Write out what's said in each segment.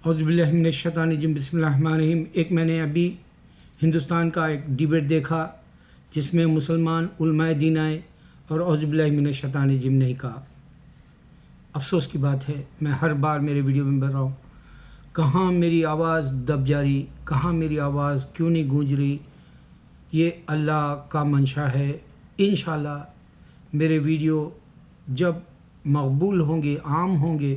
اعوذ باللہ من الشیطان الرجیم بسم اللہ الرحمن الرحیم۔ ایک میں نے ابھی ہندوستان کا ایک ڈیبیٹ دیکھا جس میں مسلمان علماء دین آئے اور اعوذ باللہ من الشیطان الرجیم نہیں کہا۔ افسوس کی بات ہے، میں ہر بار میرے ویڈیو میں بول رہا ہوں، کہاں میری آواز دب جا رہی، کہاں میری آواز کیوں نہیں گونج رہی؟ یہ اللہ کا منشا ہے۔ انشاءاللہ میرے ویڈیو جب مقبول ہوں گے، عام ہوں گے،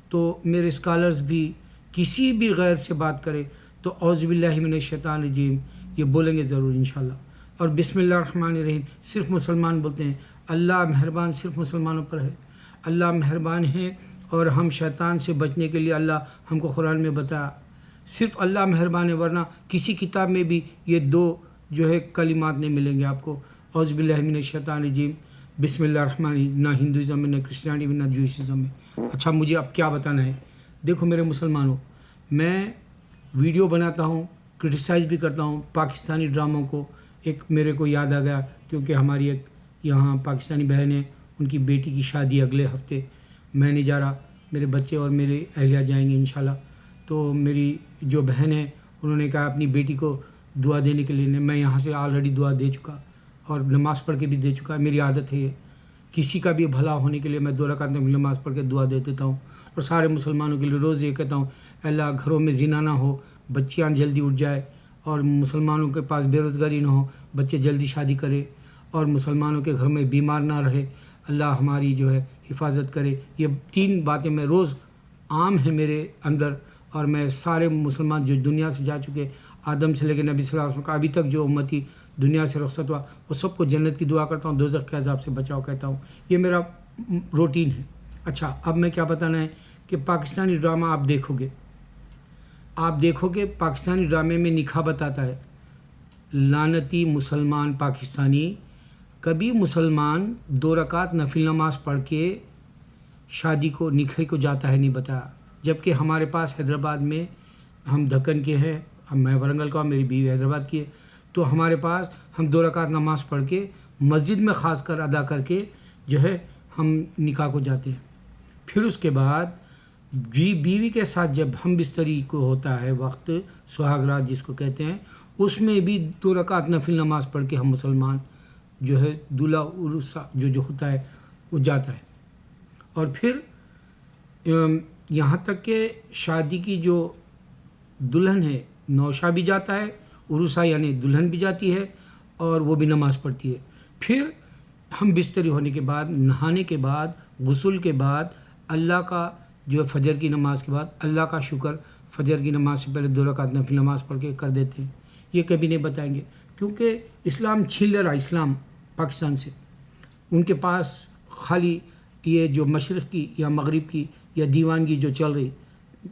تو میرے اسکالرز بھی کسی بھی غیر سے بات کرے تو اعوذ باللہ من الشیطان الرجیم یہ بولیں گے ضرور انشاءاللہ۔ اور بسم اللہ الرحمن الرحیم صرف مسلمان بولتے ہیں۔ اللہ مہربان صرف مسلمانوں پر ہے، اللہ مہربان ہے، اور ہم شیطان سے بچنے کے لیے اللہ ہم کو قرآن میں بتایا، صرف اللہ مہربان ہے، ورنہ کسی کتاب میں بھی یہ دو جو ہے کلمات نہیں ملیں گے آپ کو، اعوذ باللہ من الشیطان الرجیم بسم اللہ الرحمن الرحیم، نہ ہندوازم میں، نہ کرسچینٹی میں، نہ جوئشزم میں۔ اچھا، مجھے اب کیا بتانا ہے؟ دیکھو میرے مسلمانوں، میں ویڈیو بناتا ہوں، کرٹیسائز بھی کرتا ہوں پاکستانی ڈراموں کو۔ ایک میرے کو یاد آ گیا، کیونکہ ہماری ایک یہاں پاکستانی بہن ہے، ان کی بیٹی کی شادی اگلے ہفتے، میں نہیں جا رہا، میرے بچے اور میرے اہلیہ جائیں گے انشاءاللہ۔ تو میری جو بہن ہے انہوں نے کہا اپنی بیٹی کو دعا دینے کے لیے، میں یہاں سے آلریڈی دعا دے چکا اور نماز پڑھ کے بھی دے چکا۔ میری عادت ہے یہ، کسی کا بھی بھلا ہونے کے لیے میں 2 رکعت نماز پڑھ کے دعا دے دیتا ہوں، اور سارے مسلمانوں کے لیے روز یہ کہتا ہوں، اللہ گھروں میں زنا نہ ہو، بچیاں جلدی اٹھ جائے، اور مسلمانوں کے پاس بے روزگاری نہ ہو، بچے جلدی شادی کرے، اور مسلمانوں کے گھر میں بیمار نہ رہے، اللہ ہماری جو ہے حفاظت کرے۔ یہ 3 باتیں میں روز عام ہیں میرے اندر، اور میں سارے مسلمان جو دنیا سے جا چکے، آدم سے لے کے نبی صلی اللہ علیہ وسلم کا ابھی تک جو امتی دنیا سے رخصت ہوا، وہ سب کو جنت کی دعا کرتا ہوں، دوزخ کے عذاب سے بچاؤ کہتا ہوں۔ یہ میرا روٹین ہے۔ اچھا، اب میں کیا بتانا ہے کہ پاکستانی ڈرامہ آپ دیکھو گے پاکستانی ڈرامے میں نکاح بتاتا ہے، لعنتی مسلمان پاکستانی کبھی مسلمان 2 رکعت نفل نماز پڑھ کے شادی کو، نکاح کو جاتا ہے نہیں بتایا، جبکہ ہمارے پاس حیدرآباد میں، ہم دکن کے ہیں، میں ورنگل کا ہوں، میری بیوی حیدرآباد کی ہے، تو ہمارے پاس ہم 2 رکعت نماز پڑھ کے مسجد میں خاص کر ادا کر کے جو ہے ہم نکاح کو جاتے ہیں۔ پھر اس کے بعد بیوی کے ساتھ جب ہم بستری کو ہوتا ہے وقت، سہاگ رات جس کو کہتے ہیں، اس میں بھی 2 رکعت نفل نماز پڑھ کے ہم مسلمان جو ہے دولہا عروسہ جو ہوتا ہے وہ جاتا ہے۔ اور پھر یہاں تک کہ شادی کی جو دلہن ہے، نوشا بھی جاتا ہے، عروسہ یعنی دلہن بھی جاتی ہے، اور وہ بھی نماز پڑھتی ہے۔ پھر ہم بستری ہونے کے بعد، نہانے کے بعد، غسل کے بعد، اللہ کا جو فجر کی نماز کے بعد اللہ کا شکر، فجر کی نماز سے پہلے 2 رکعت نفل نماز پڑھ کے کر دیتے ہیں۔ یہ کبھی نہیں بتائیں گے، کیونکہ اسلام چھین لے رہا، اسلام پاکستان سے۔ ان کے پاس خالی یہ جو مشرق کی یا مغرب کی یا دیوانگی جو چل رہی،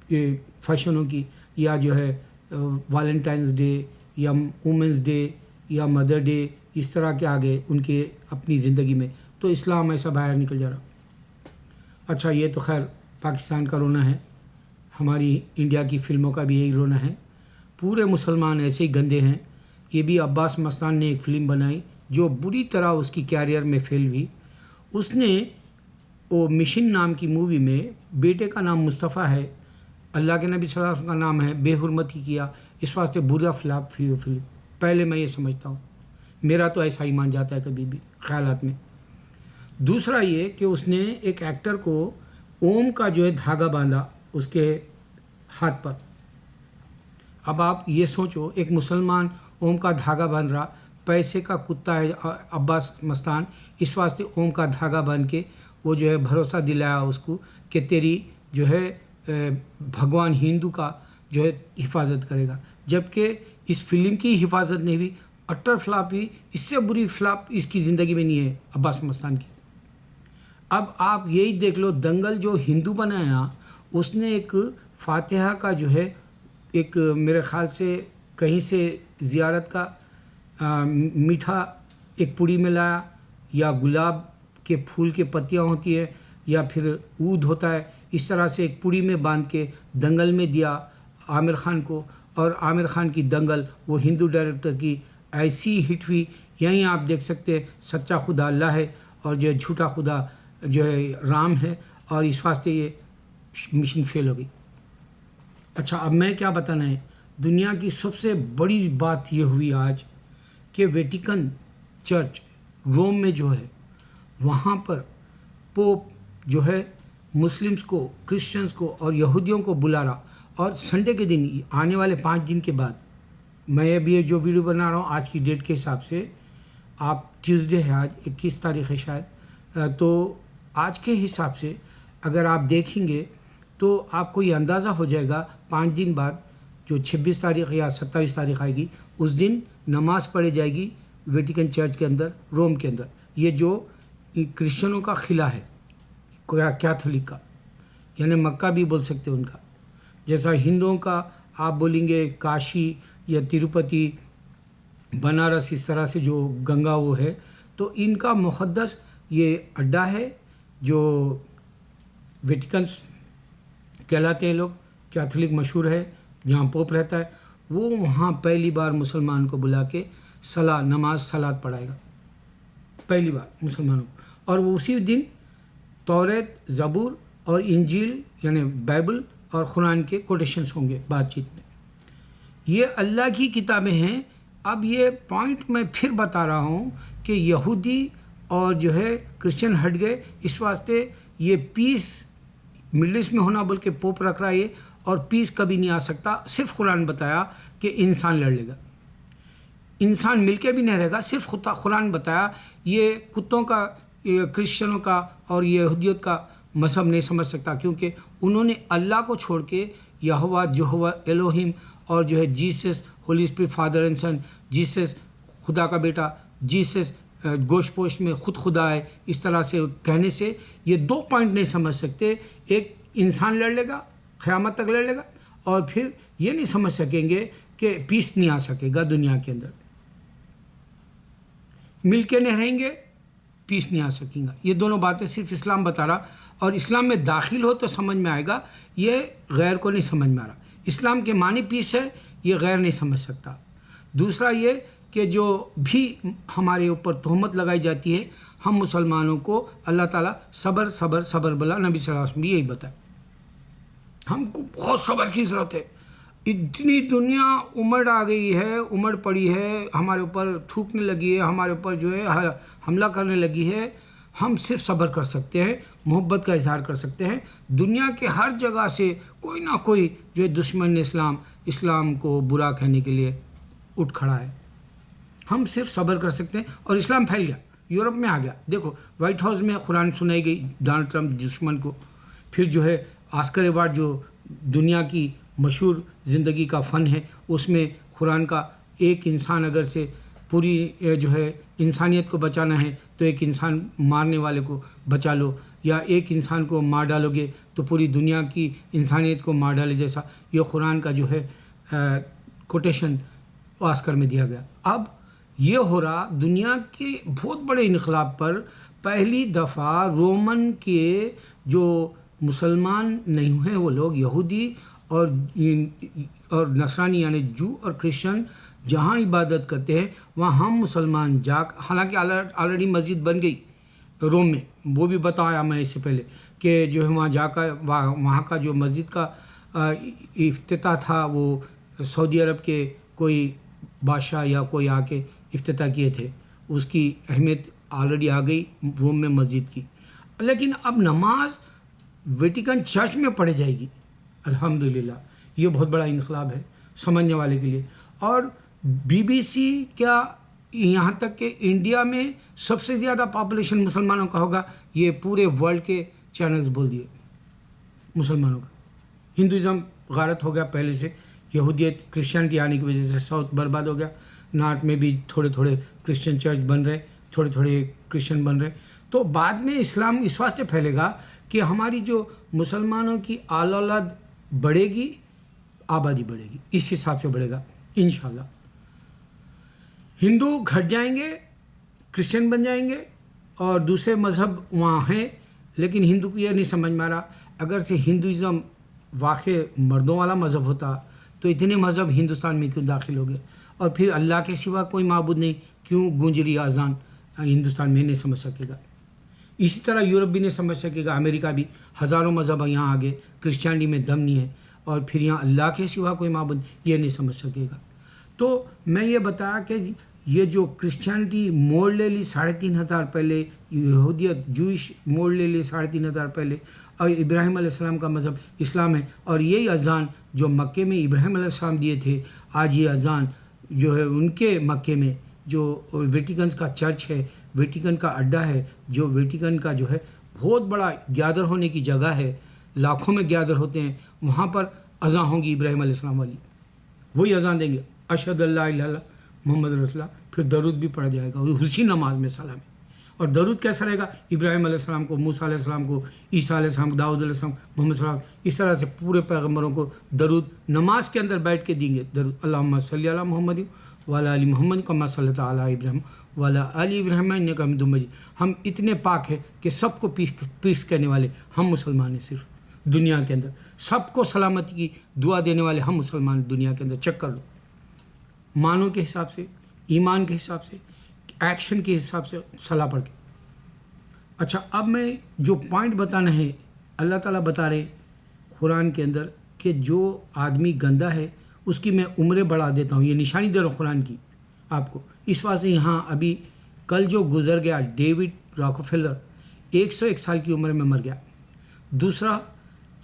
یہ فیشنوں کی، یا جو ہے ویلنٹائنس ڈے یا وومنس ڈے یا مدر ڈے، اس طرح کے آگے ان کے اپنی زندگی میں، تو اسلام ایسا باہر نکل جا رہا۔ اچھا، یہ تو خیر پاکستان کا رونا ہے، ہماری انڈیا کی فلموں کا بھی یہی رونا ہے، پورے مسلمان ایسے ہی گندے ہیں۔ یہ بھی عباس مستان نے ایک فلم بنائی جو بری طرح اس کی کیریئر میں فیل ہوئی۔ اس نے وہ مشن نام کی مووی میں بیٹے کا نام مصطفیٰ ہے، اللہ کے نبی صلی اللہ علیہ وسلم کا نام ہے، بے حرمتی کیا، اس واسطے برا فلاپ فلم۔ پہلے میں یہ سمجھتا ہوں، میرا تو ایسا ہی مان جاتا ہے کبھی بھی خیالات میں۔ دوسرا یہ کہ اس نے ایک ایکٹر کو اوم کا جو ہے دھاگا باندھا اس کے ہاتھ پر۔ اب آپ یہ سوچو، ایک مسلمان اوم کا دھاگا باندھ رہا، پیسے کا کتا ہے عباس مستان، اس واسطے اوم کا دھاگا باندھ کے وہ جو ہے بھروسہ دلایا اس کو کہ تیری جو ہے بھگوان ہندو کا جو ہے حفاظت کرے گا، جبکہ اس فلم کی حفاظت نہیں ہوئی، اٹر فلاپ ہوئی، اس سے بری فلاپ اس کی زندگی میں نہیں ہے عباس مستان کی۔ اب آپ یہی دیکھ لو، دنگل جو ہندو بنایا، اس نے ایک فاتحہ کا جو ہے ایک میرے خیال سے کہیں سے زیارت کا میٹھا ایک پوڑی میں لایا، یا گلاب کے پھول کے پتیاں ہوتی ہیں، یا پھر عود ہوتا ہے، اس طرح سے ایک پوڑی میں باندھ کے دنگل میں دیا عامر خان کو، اور عامر خان کی دنگل وہ ہندو ڈائریکٹر کی ایسی ہٹ ہوئی۔ یہیں آپ دیکھ سکتے ہیں سچا خدا اللہ ہے اور جو ہے جھوٹا خدا جو ہے رام ہے، اور اس واسطے یہ مشن فیل ہو گئی۔ اچھا اب میں کیا بتانا ہے، دنیا کی سب سے بڑی بات یہ ہوئی آج کہ ویٹیکن چرچ روم میں جو ہے وہاں پر پوپ جو ہے مسلمز کو، کرسچنز کو اور یہودیوں کو بلا رہا، اور سنڈے کے دن آنے والے 5 دن کے بعد، میں ابھی یہ جو ویڈیو بنا رہا ہوں آج کی ڈیٹ کے حساب سے، آپ ٹیوزڈے ہے آج 21 تاریخ ہے شاید، تو آج کے حساب سے اگر آپ دیکھیں گے تو آپ کو یہ اندازہ ہو جائے گا 5 دن بعد جو 26 تاریخ یا 27 تاریخ آئے گی اس دن نماز پڑھی جائے گی ویٹیکن چرچ کے اندر، روم کے اندر، یہ جو کرسچنوں کا قلعہ ہے کیتھولک کا، یعنی مکہ بھی بول سکتے ان کا، جیسا ہندوؤں کا آپ بولیں گے کاشی یا تروپتی، بنارس، اس طرح سے جو گنگا وہ ہے، تو ان کا مقدس یہ اڈا ہے جو ویٹیکنس کہلاتے ہیں لوگ، کیتھولک مشہور ہے جہاں پوپ رہتا ہے، وہ وہاں پہلی بار مسلمان کو بلا کے نماز صلات پڑھائے گا پہلی بار مسلمانوں کو، اور وہ اسی دن توریت، زبور اور انجیل یعنی بائبل اور قرآن کے کوٹیشنز ہوں گے بات چیت میں۔ یہ اللہ کی کتابیں ہیں۔ اب یہ پوائنٹ میں پھر بتا رہا ہوں کہ یہودی اور جو ہے کرسچن ہٹ گئے، اس واسطے یہ پیس مڈل ایسٹ میں ہونا بول کے پوپ رکھ رہا ہے یہ، اور پیس کبھی نہیں آ سکتا۔ صرف قرآن بتایا کہ انسان لڑ لے گا، انسان مل کے بھی نہیں رہے گا، صرف قرآن بتایا۔ یہ کتوں کا، یہ کرسچنوں کا اور یہ یہودیت کا مذہب نہیں سمجھ سکتا، کیونکہ انہوں نے اللہ کو چھوڑ کے یہوہ، جہوہ، الوہیم اور جو ہے Jesus, holy spirit, father and son, Jesus خدا کا بیٹا، جیسس گوشت پوشت میں خود خدا ہے، اس طرح سے کہنے سے یہ 2 پوائنٹ نہیں سمجھ سکتے۔ ایک انسان لڑ لے گا، قیامت تک لڑ لے گا، اور پھر یہ نہیں سمجھ سکیں گے کہ پیس نہیں آ سکے گا دنیا کے اندر، مل کے نہیں رہیں گے، پیس نہیں آ سکیں گا۔ یہ دونوں باتیں صرف اسلام بتا رہا، اور اسلام میں داخل ہو تو سمجھ میں آئے گا، یہ غیر کو نہیں سمجھ میں آ رہا۔ اسلام کے معنی پیس ہے، یہ غیر نہیں سمجھ سکتا۔ دوسرا یہ کہ جو بھی ہمارے اوپر تہمت لگائی جاتی ہے، ہم مسلمانوں کو اللہ تعالیٰ صبر صبر صبر بلا، نبی صلی اللہ علیہ وسلم بھی یہی بتائے، ہم کو بہت صبر کی ضرورت ہے۔ اتنی دنیا امڑ آ گئی ہے، امڑ پڑی ہے، ہمارے اوپر تھوکنے لگی ہے، ہمارے اوپر جو ہے حملہ کرنے لگی ہے، ہم صرف صبر کر سکتے ہیں، محبت کا اظہار کر سکتے ہیں۔ دنیا کے ہر جگہ سے کوئی نہ کوئی جو ہے دشمن اسلام کو برا کہنے کے لیے اٹھ کھڑا ہے، ہم صرف صبر کر سکتے ہیں، اور اسلام پھیل گیا، یورپ میں آ گیا۔ دیکھو وائٹ ہاؤس میں قرآن سنائی گئی ڈونلڈ ٹرمپ دشمن کو، پھر جو ہے آسکر ایوارڈ جو دنیا کی مشہور زندگی کا فن ہے، اس میں قرآن کا ایک انسان اگر سے پوری جو ہے انسانیت کو بچانا ہے تو ایک انسان مارنے والے کو بچا لو، یا ایک انسان کو مار ڈالو گے تو پوری دنیا کی انسانیت کو مار ڈالے، جیسا یہ قرآن کا جو ہے کوٹیشن آسکر میں دیا گیا۔ اب یہ ہو رہا دنیا کے بہت بڑے انقلاب پر پہلی دفعہ رومن کے جو مسلمان نہیں ہیں وہ لوگ، یہودی اور نصرانی یعنی جو اور کرسچن جہاں عبادت کرتے ہیں وہاں ہم مسلمان حالانکہ آلریڈی مسجد بن گئی روم میں، وہ بھی بتایا میں اس سے پہلے کہ جو ہے وہاں کا جو مسجد کا افتتاح تھا وہ سعودی عرب کے کوئی بادشاہ یا کوئی آ کے افتتاح کیے تھے، اس کی اہمیت آلریڈی آ گئی روم میں مسجد کی۔ لیکن اب نماز ویٹیکن چرچ میں پڑھی جائے گی، الحمدللہ یہ بہت بڑا انقلاب ہے سمجھنے والے کے لیے۔ اور BBC کیا یہاں تک کہ انڈیا میں سب سے زیادہ پاپولیشن مسلمانوں کا ہوگا، یہ پورے ورلڈ کے چینلز بول دیے مسلمانوں کا۔ ہندوازم غارت ہو گیا پہلے سے، یہودیت کرسچینٹی آنے کی وجہ سے ساؤتھ برباد ہو گیا، نارتھ میں بھی تھوڑے تھوڑے کرسچن چرچ بن رہے، تھوڑے تھوڑے کرسچن بن رہے، تو بعد میں اسلام اس واسطے پھیلے گا کہ ہماری جو مسلمانوں کی اولاد بڑھے گی، آبادی بڑھے گی، اس حساب سے بڑھے گا انشاءاللہ۔ ہندو گھٹ جائیں گے، کرسچن بن جائیں گے، اور دوسرے مذہب وہاں ہیں، لیکن ہندو کو یہ نہیں سمجھ میں آ رہا اگر سے ہندوازم واقع مردوں والا مذہب ہوتا تو اتنے مذہب ہندوستان میں کیوں داخل ہو گئے، اور پھر اللہ کے سوا کوئی معبود نہیں کیوں گونج رہی اذان ہندوستان میں نہیں سمجھ سکے گا۔ اسی طرح یورپ بھی نہیں سمجھ سکے گا، امریکہ بھی، ہزاروں مذہب یہاں آگے، کرسچینٹی میں دم نہیں ہے، اور پھر یہاں اللہ کے سوا کوئی معبود یہ نہیں سمجھ سکے گا. تو میں یہ بتایا کہ یہ جو کرسچینٹی موڑ لے لی 3,500 پہلے، یہودیت جوئش موڑ لے لی 3,500 پہلے، اور ابراہیم علیہ السلام کا مذہب اسلام ہے، اور یہی اذان جو مکے میں ابراہیم علیہ السلام دیے تھے، آج یہ اذان جو ہے ان کے مکے میں جو ویٹیکنس کا چرچ ہے، ویٹیکن کا اڈا ہے، جو ویٹیکن کا جو ہے بہت بڑا گیادر ہونے کی جگہ ہے، لاکھوں میں گیادر ہوتے ہیں، وہاں پر اذان ہوں گی ابراہیم علیہ السلام والی، وہی اذان دیں گے اشہد اللہ الہ الا محمد رسول اللہ، پھر درود بھی پڑھا جائے گا اسی نماز میں سلام. اور درود کیسا رہے گا؟ ابراہیم علیہ السلام کو، موسیٰ علیہ السلام کو، عیسیٰ علیہ السلام کو، داؤد علیہ السلام، محمد صلی اللہ علیہ وسلم، اس طرح سے پورے پیغمبروں کو درود نماز کے اندر بیٹھ کے دیں گے. درود اللہم صلی علی محمد وعلی آل محمد کما صلیت علی ابراہیم وعلی آل ابراہیم انک حمید مجید. ہم اتنے پاک ہیں کہ سب کو پیس کرنے والے ہم مسلمان ہیں، صرف دنیا کے اندر سب کو سلامتی کی دعا دینے والے ہم مسلمان دنیا کے اندر. چیک کر لو، مانوں کے حساب سے، ایمان کے حساب سے، ایکشن کے حساب سے صلاح پڑھ کے. اچھا، اب میں جو پوائنٹ بتانا ہے، اللہ تعالیٰ بتا رہے قرآن کے اندر کہ جو آدمی گندا ہے اس کی میں عمریں بڑھا دیتا ہوں. یہ نشانی دے رہا ہوں قرآن کی آپ کو. اس واسطے یہاں ابھی کل جو گزر گیا ڈیوڈ راکفیلر 101 سال کی عمر میں مر گیا. دوسرا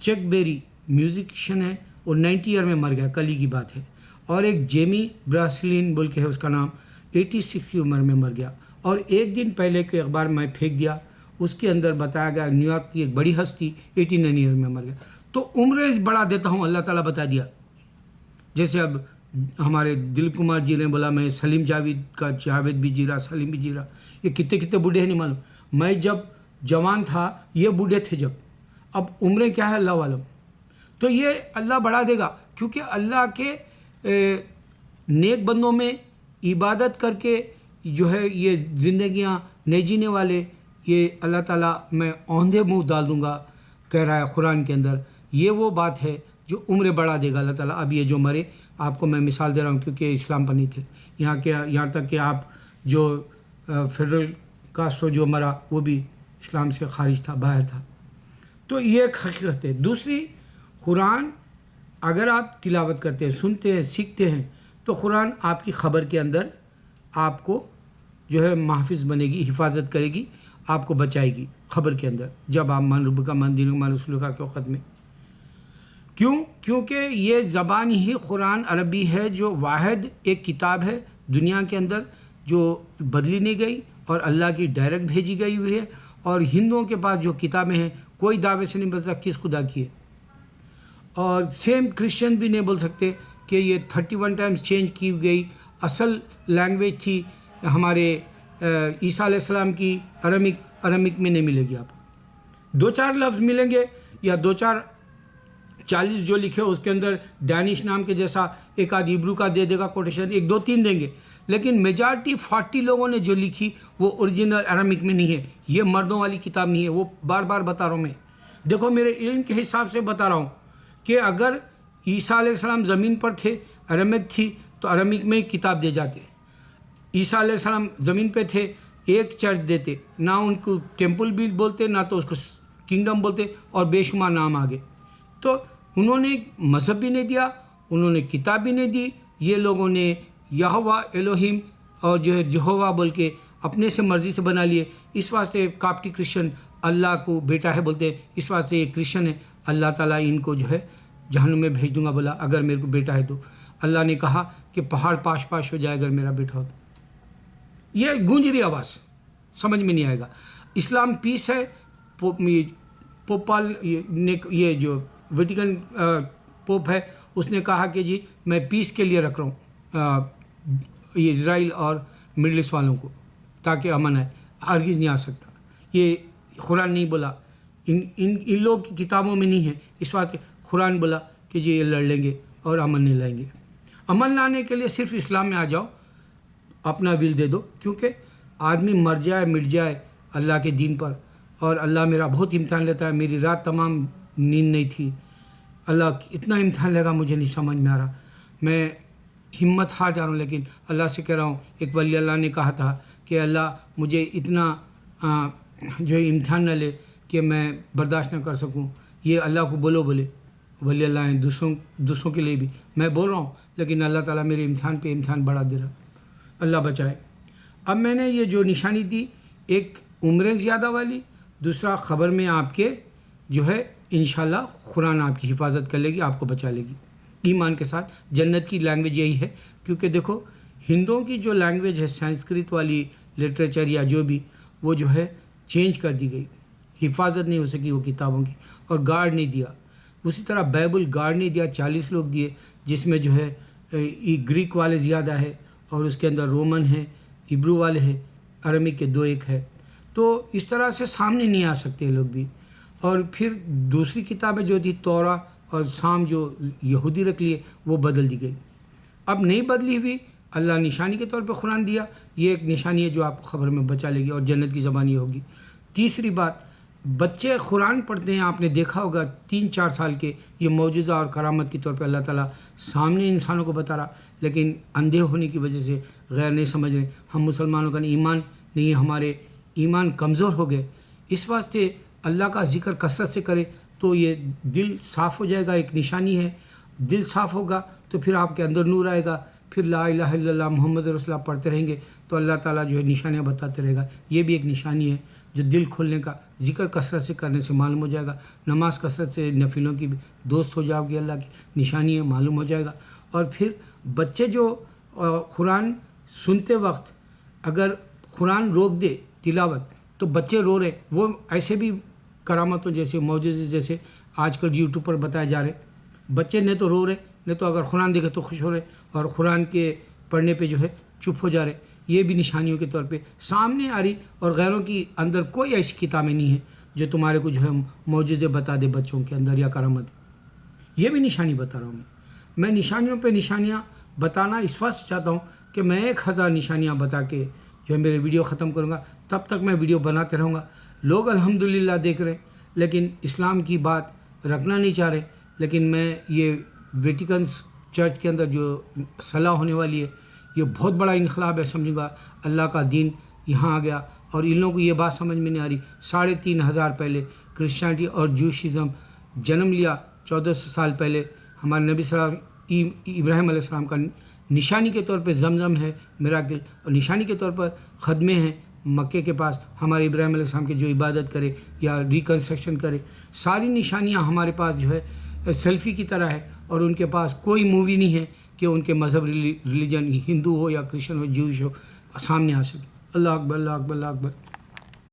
چیک بیری میوزیشین ہے، وہ 90 ایئر میں مر گیا، کل ہی کی بات ہے. اور ایک جیمی براسلین بول کے ہے اس کا نام، 86 کی عمر میں مر گیا. اور ایک دن پہلے کے اخبار میں پھینک دیا، اس کے اندر بتایا گیا نیو یارک کی ایک بڑی ہستی 89 ایئر میں مر گیا. تو عمریں بڑھا دیتا ہوں، اللہ تعالیٰ بتا دیا. جیسے اب ہمارے دل کمار جی نے بولا میں سلیم جاوید کا، جاوید بھی جی رہا، سلیم بھی جی رہا. یہ کتنے بوڑھے ہیں نہیں معلوم. میں جب جوان تھا یہ بوڑھے تھے جب. اب عمریں کیا ہے اللہ عالم. تو یہ اللہ بڑھا دے گا، کیونکہ اللہ کے نیک بندوں میں عبادت کر کے جو ہے یہ زندگیاں نہیں جینے والے، یہ اللہ تعالیٰ میں اوندھے منہ ڈال دوں گا کہہ رہا ہے قرآن کے اندر. یہ وہ بات ہے جو عمریں بڑھا دے گا اللہ تعالیٰ. اب یہ جو مرے، آپ کو میں مثال دے رہا ہوں کیونکہ اسلام پر نہیں تھے یہاں تک کہ آپ جو فیڈرل کاسٹرو جو مرا وہ بھی اسلام سے خارج تھا، باہر تھا. تو یہ ایک حقیقت ہے. دوسری، قرآن اگر آپ تلاوت کرتے ہیں، سنتے ہیں، سیکھتے ہیں تو قرآن آپ کی خبر کے اندر آپ کو جو ہے محافظ بنے گی، حفاظت کرے گی، آپ کو بچائے گی خبر کے اندر جب آپ من رب کا من دین من رسول کا کے وقت میں. کیونکہ یہ زبان ہی قرآن عربی ہے جو واحد ایک کتاب ہے دنیا کے اندر جو بدلی نہیں گئی اور اللہ کی ڈائریکٹ بھیجی گئی ہوئی ہے. اور ہندوؤں کے پاس جو کتابیں ہیں کوئی دعوے سے نہیں بتا کس خدا کی ہے. اور سیم کرسچن بھی نہیں بول سکتے کہ یہ 31 ٹائمز چینج کی گئی. اصل لینگویج تھی ہمارے عیسیٰ علیہ السلام کی ارمک میں نہیں ملے گی. آپ 2-4 لفظ ملیں گے یا 2-4-40 جو لکھے اس کے اندر ڈینش نام کے جیسا ایک آدھ ہیبرو کا دے دے گا کوٹیشن، 1-2-3 دیں گے. لیکن میجارٹی 40 لوگوں نے جو لکھی وہ اوریجنل ارمک میں نہیں ہے. یہ مردوں والی کتاب نہیں ہے. وہ بار بار بتا رہا ہوں میں. دیکھو میرے علم کے حساب سے بتا رہا ہوں کہ اگر عیسیٰ علیہ السلام زمین پر تھے، ارمک تھی، تو ارمک میں کتاب دے جاتے. عیسیٰ علیہ السلام زمین پہ تھے، ایک چرچ دیتے، نہ ان کو ٹیمپل بھی بولتے نہ تو اس کو کنگڈم بولتے، اور بے شمار نام آگے. تو انہوں نے مذہب بھی نہیں دیا، انہوں نے کتاب بھی نہیں دی. یہ لوگوں نے یہوہ الوہیم اور جو ہے جہوہ بول کے اپنے سے مرضی سے بنا لیے. اس واسطے کاپٹی کرسچن اللہ کو بیٹا ہے بولتے ہیں. اس واسطے یہ کرسچن ہے، اللہ تعالیٰ ان کو جو ہے جہنم میں بھیج دوں گا بولا اگر میرے کو بیٹا ہے تو. اللہ نے کہا کہ پہاڑ پاش پاش ہو جائے اگر میرا بیٹا ہو تو. یہ گونج رہی آواز سمجھ میں نہیں آئے گا. اسلام پیس ہے. پوپال نے یہ جو ویٹیکن پوپ ہے اس نے کہا کہ جی میں پیس کے لیے رکھ رہا ہوں یہ اسرائیل اور مڈل ایسٹ والوں کو تاکہ امن ہے. ہرگز نہیں آ سکتا. یہ قرآن نہیں بولا، ان لوگ کی کتابوں میں نہیں ہے. اس واسطے قرآن بولا کہ جی یہ لڑ لیں گے اور امن نہیں لائیں گے. امن لانے کے لیے صرف اسلام میں آ جاؤ، اپنا ول دے دو. کیونکہ آدمی مر جائے مٹ جائے اللہ کے دین پر. اور اللہ میرا بہت امتحان لیتا ہے. میری رات تمام نیند نہیں تھی. اللہ اتنا امتحان لے گا مجھے نہیں سمجھ میں آ رہا. میں ہمت ہار جا رہا ہوں. لیکن اللہ سے کہہ رہا ہوں، ایک ولی اللہ نے کہا تھا کہ اللہ مجھے اتنا جو ہے امتحان نہ لے کہ میں برداشت نہ کر سکوں. یہ اللہ کو بولے ولی اللہ ہیں دوسروں کے لیے بھی میں بول رہا ہوں، لیکن اللہ تعالیٰ میرے امتحان پہ امتحان بڑھا دے رہا، اللہ بچائے۔ اب میں نے یہ جو نشانی دی، ایک عمریں زیادہ والی، دوسرا خبر میں آپ کے جو ہے انشاءاللہ قرآن آپ کی حفاظت کر لے گی، آپ کو بچا لے گی ایمان کے ساتھ۔ جنت کی لینگویج یہی ہے، کیونکہ دیکھو ہندوؤں کی جو لینگویج ہے سنسکرت والی لٹریچر یا جو بھی، وہ جو ہے چینج کر دی گئی، حفاظت نہیں ہو سکی وہ کتابوں کی، اور گارڈ نہیں دیا۔ اسی طرح بائبل گارڈ نہیں دیا، 40 لوگ دیے، جس میں جو ہے گریک والے زیادہ ہے، اور اس کے اندر رومن ہے، ہبرو والے ہیں، عربک کے 2-1 ہے، تو اس طرح سے سامنے نہیں آ سکتے لوگ بھی۔ اور پھر دوسری کتابیں جو تھی تورا اور سام جو یہودی رکھ لیے، وہ بدل دی گئی۔ اب نہیں بدلی ہوئی، اللہ نشانی کے طور پہ قرآن دیا، یہ ایک نشانی ہے جو آپ کو خبر میں بچا لے گی، اور جنت کی زبان یہ ہوگی۔ تیسری بات، بچے قرآن پڑھتے ہیں، آپ نے دیکھا ہوگا 3-4 سال کے، یہ معجزہ اور کرامت کے طور پہ اللہ تعالیٰ سامنے انسانوں کو بتا رہا، لیکن اندھے ہونے کی وجہ سے غیر نہیں سمجھ رہے۔ ہم مسلمانوں کا ایمان نہیں ہے، ہمارے ایمان کمزور ہو گئے، اس واسطے اللہ کا ذکر کثرت سے کرے تو یہ دل صاف ہو جائے گا، ایک نشانی ہے۔ دل صاف ہوگا تو پھر آپ کے اندر نور آئے گا، پھر لا الہ الا اللہ محمد رسول اللہ پڑھتے رہیں گے تو اللہ تعالیٰ جو ہے نشانیاں بتاتے رہے گا۔ یہ بھی ایک نشانی ہے جو دل کھولنے کا، ذکر کثرت سے کرنے سے معلوم ہو جائے گا، نماز کثرت سے، نفلوں کی بھی دوست ہو جاؤ گے، اللہ کی نشانی ہے، معلوم ہو جائے گا۔ اور پھر بچے جو قرآن سنتے وقت اگر قرآن روک دے تلاوت تو بچے رو رہے، وہ ایسے بھی کرامتوں جیسے معجزے جیسے آج کل یوٹیوب پر بتائے جا رہے، بچے نہ تو رو رہے، نہ تو اگر قرآن دیکھے تو خوش ہو رہے، اور قرآن کے پڑھنے پہ جو ہے چپ ہو جا رہے۔ یہ بھی نشانیوں کے طور پہ سامنے آ رہی، اور غیروں کی اندر کوئی ایسی کتابیں نہیں ہیں جو تمہارے کو جو ہے معجزے بتا دے بچوں کے اندر یا کرامت۔ یہ بھی نشانی بتا رہا ہوں میں نشانیوں پہ نشانیاں بتانا اس واسطے چاہتا ہوں کہ میں 1000 نشانیاں بتا کے جو ہے میرے ویڈیو ختم کروں گا، تب تک میں ویڈیو بناتے رہوں گا۔ لوگ الحمدللہ دیکھ رہے، لیکن اسلام کی بات رکھنا نہیں چاہ رہے، لیکن میں یہ ویٹیکنس چرچ کے اندر جو صلاح ہونے والی ہے، یہ بہت بڑا انقلاب ہے سمجھوں گا، اللہ کا دین یہاں آ گیا، اور ان لوگوں کو یہ بات سمجھ میں نہیں آ رہی۔ 3500 پہلے کرسچینٹی اور جوشزم جنم لیا، 1400 سال پہلے ہمارے نبی صلی اللہ علیہ وسلم ابراہیم علیہ السلام کا نشانی کے طور پہ زمزم ہے میراکل، اور نشانی کے طور پر خدمے ہیں مکے کے پاس، ہمارے ابراہیم علیہ السلام کے جو عبادت کرے یا ریکنسٹرکشن کرے، ساری نشانیاں ہمارے پاس جو ہے سیلفی کی طرح ہے، اور ان کے پاس کوئی مووی نہیں ہے کہ ان کے مذہب ریلیجن ہندو ہو یا کرسچن ہو جوش ہو سامنے آ سکے۔ اللہ اکبر، اللہ اکبر، اللہ اکبر۔